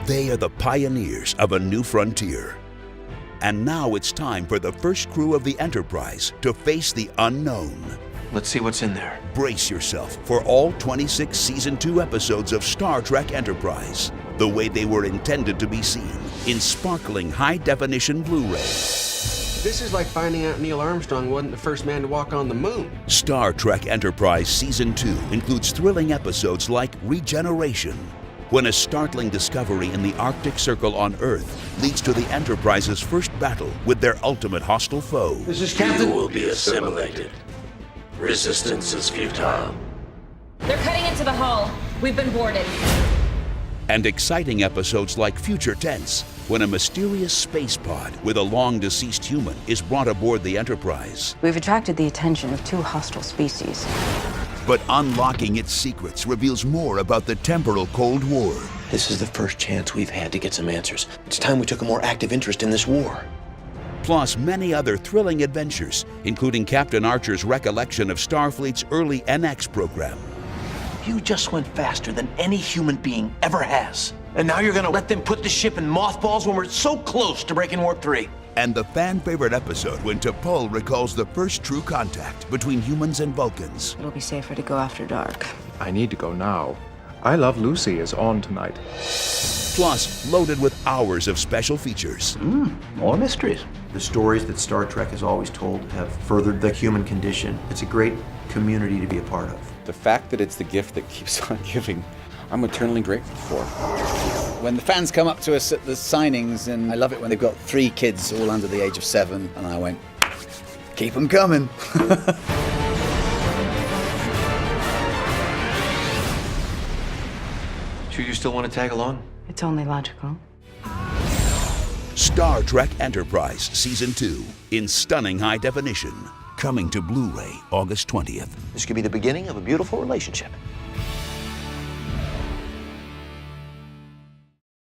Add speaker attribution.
Speaker 1: They are the pioneers of a new frontier. And now it's time for the first crew of the Enterprise to face the unknown.
Speaker 2: Let's see what's in there.
Speaker 1: Brace yourself for all 26 Season 2 episodes of Star Trek Enterprise, the way they were intended to be seen, in sparkling high-definition Blu-ray.
Speaker 2: This is like finding out Neil Armstrong wasn't the first man to walk on the moon.
Speaker 1: Star Trek Enterprise Season 2 includes thrilling episodes like Regeneration, when a startling discovery in the Arctic Circle on Earth leads to the Enterprise's first battle with their ultimate hostile foe.
Speaker 2: This is Captain.
Speaker 3: You will be assimilated. Resistance is futile.
Speaker 4: They're cutting into the hull. We've been boarded.
Speaker 1: And exciting episodes like Future Tense, when a mysterious space pod with a long-deceased human is brought aboard the Enterprise.
Speaker 5: We've attracted the attention of 2 hostile species.
Speaker 1: But unlocking its secrets reveals more about the temporal Cold War.
Speaker 3: This is the first chance we've had to get some answers. It's time we took a more active interest in this war.
Speaker 1: Plus many other thrilling adventures, including Captain Archer's recollection of Starfleet's early NX program.
Speaker 3: You just went faster than any human being ever has. And now you're gonna let them put the ship in mothballs when we're so close to breaking Warp 3.
Speaker 1: And the fan-favorite episode when T'Pol recalls the first true contact between humans and Vulcans.
Speaker 5: It'll be safer to go after dark.
Speaker 6: I need to go now. I Love Lucy is on tonight.
Speaker 1: Plus, loaded with hours of special features.
Speaker 3: More mysteries.
Speaker 7: The stories that Star Trek has always told have furthered the human condition. It's a great community to be a part of.
Speaker 8: The fact that it's the gift that keeps on giving, I'm eternally grateful for.
Speaker 9: When the fans come up to us at the signings, and I love it when they've got 3 kids all under the age of 7, and I went, keep them coming.
Speaker 2: Sure you still want to tag along?
Speaker 5: It's only logical.
Speaker 1: Star Trek Enterprise Season 2 in stunning high definition. Coming to Blu-ray August 20th.
Speaker 3: This could be the beginning of a beautiful relationship.